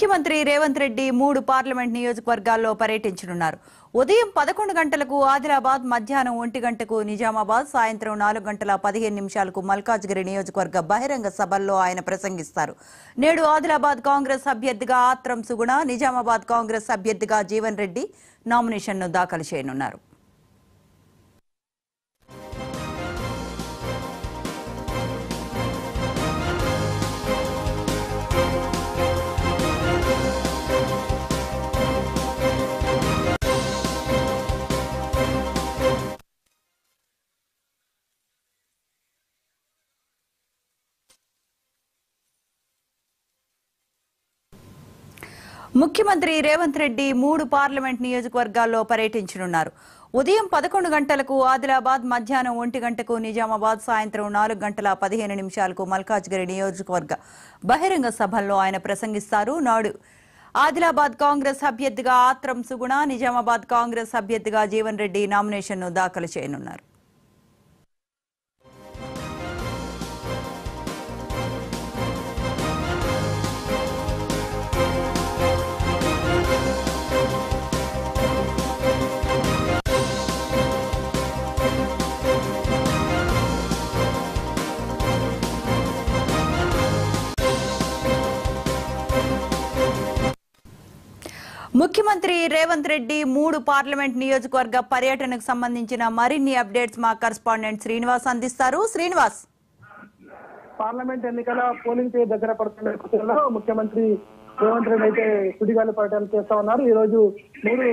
ముఖ్యమంత్రి రేవంత్ రెడ్డి 3 పార్లమెంట్ నియోజకవర్గాల్లో పర్యటించనున్నారు. ఉదయం 11 గంటలకు ఆదిలాబాద్, మధ్యాహ్నం 1 గంటకు నిజామాబాద్, సాయంత్రం 4 గంటల 15 నిమిషాలకు మల్కాజ్గిరి నియోజకవర్గ బహిరంగ సభల్లో ఆయన ప్రసంగిస్తారు. నేడు ఆదిలాబాద్ కాంగ్రెస్ అభ్యర్థిగా ఆత్రం సుగుణ, నిజామాబాద్ కాంగ్రెస్ అభ్యర్థిగా జీవన్ రెడ్డి నామినేషన్ను దాఖలు చేయనున్నారు. ముఖ్యమంత్రి రేవంత్ రెడ్డి 3 పార్లమెంట్ నియోజకవర్గాల్లో పర్యటించనున్నారు. ఉదయం 11 గంటలకు ఆదిలాబాద్, మధ్యాహ్నం 1 గంటకు నిజామాబాద్, సాయంత్రం 4 గంటల 15 నిమిషాలకు మల్కాజ్గిరి నియోజకవర్గ బహిరంగ సభల్లో ఆయన ప్రసంగిస్తారు. నాడు ఆదిలాబాద్ కాంగ్రెస్ అభ్యర్థిగా ఆత్రం సుగుణ, నిజామాబాద్ కాంగ్రెస్ అభ్యర్థిగా జీవన్ రెడ్డి నామినేషన్ను దాఖలు చేయనున్నారు. ముఖ్యమంత్రి రేవంత్ రెడ్డి 3 పార్లమెంట్ నియోజకవర్గ పర్యటనకు సంబంధించిన మరిన్ని అప్డేట్స్ మా కరెస్పాండెంట్ శ్రీనివాస్ అందిస్తారు. శ్రీనివాస్, పార్లమెంట్ ఎన్నికల పోలింగ్ దగ్గర పడుతున్న నేపథ్యంలో ముఖ్యమంత్రి రేవంత్ రెడ్డి అయితే సుడిగాలి పర్యటన చేస్తా ఉన్నారు. ఈ రోజు 3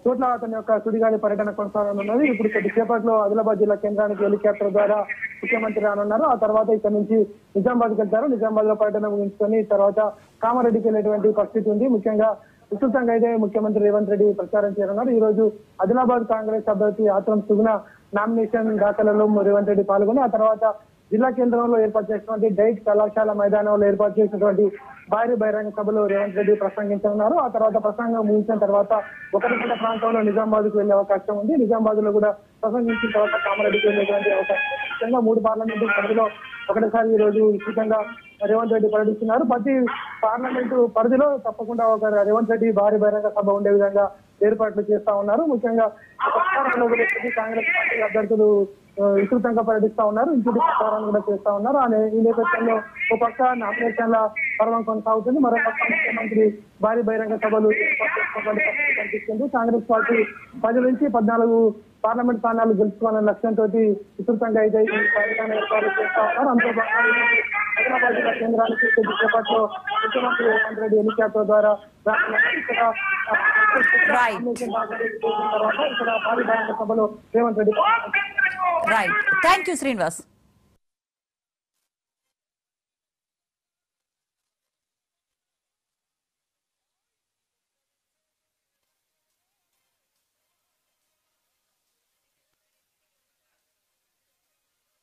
చోట్ల అతని యొక్క సుడిగాలి పర్యటన కొనసాగనున్నది. ఇప్పుడు కొద్దిసేపట్లో ఆదిలాబాద్ జిల్లా కేంద్రానికి హెలికాప్టర్ ద్వారా ముఖ్యమంత్రి రానున్నారు. ఆ తర్వాత ఇక్కడ నుంచి నిజామాబాద్కి వెళ్తారు. నిజామాబాద్ లో పర్యటన ముగించుకొని తర్వాత కామారెడ్డికి వెళ్ళేటువంటి పరిస్థితి ఉంది. ముఖ్యంగా విస్తృతంగా అయితే ముఖ్యమంత్రి రేవంత్ రెడ్డి ప్రచారం చేయనున్నారు. ఈ రోజు ఆదిలాబాద్ కాంగ్రెస్ అభ్యర్థి ఆత్రం సుగుణ నామినేషన్ దాఖలలో రేవంత్ రెడ్డి పాల్గొని ఆ తర్వాత జిల్లా కేంద్రంలో ఏర్పాటు చేసినటువంటి డైట్ కళాశాల మైదానంలో ఏర్పాటు చేసినటువంటి భారీ బహిరంగ సభలో రేవంత్ రెడ్డి ప్రసంగించనున్నారు. ఆ తర్వాత ప్రసంగం ముగిసిన తర్వాత 1 గంట ప్రాంతంలో నిజామాబాద్ కు వెళ్లే అవకాశం ఉంది. నిజామాబాద్ లో కూడా ప్రసంగించిన తర్వాత కామారెడ్డికి వెళ్లేటువంటి అవకాశం. ముఖ్యంగా 3 పార్లమెంటు పరిధిలో ఒకటిసారి ఈ రోజు విస్తృతంగా రేవంత్ రెడ్డి పర్యటిస్తున్నారు. ప్రతి పార్లమెంటు పరిధిలో తప్పకుండా ఒక రేవంత్ రెడ్డి భారీ బహిరంగ సభ ఉండే విధంగా ఏర్పాట్లు చేస్తా ఉన్నారు. ముఖ్యంగా కాంగ్రెస్ పార్టీ అభ్యర్థులు విస్తృతంగా పర్యటిస్తా ఉన్నారు. ఇంటి ప్రచారాన్ని కూడా చేస్తా ఉన్నారు. ఈ నేపథ్యంలో ఒక పక్క నామినేషన్ల పర్వం కొనసాగుతుంది, మరో పక్క ముఖ్యమంత్రి భారీ బహిరంగ సభలు ఏర్పాటు చేసినటువంటి పరిస్థితి కనిపిస్తుంది. కాంగ్రెస్ పార్టీ 10 నుంచి 14 పార్లమెంట్ స్థానాలు గెలుచుకోవాలనే లక్ష్యంతో విస్తృతంగా అయితే ఈ కార్యక్రమాన్ని ఏర్పాటు చేస్తా ఉన్నారు. అంతేకాకుండా హైదరాబాద్ జిల్లా కేంద్రానికి కొద్దిసేపట్లో ముఖ్యమంత్రి రేవంత్ రెడ్డి హెలికాప్టర్ ద్వారా ఇక్కడ భారీ బహిరంగ సభలో Revanth Reddy. Right, thank you Srinivas.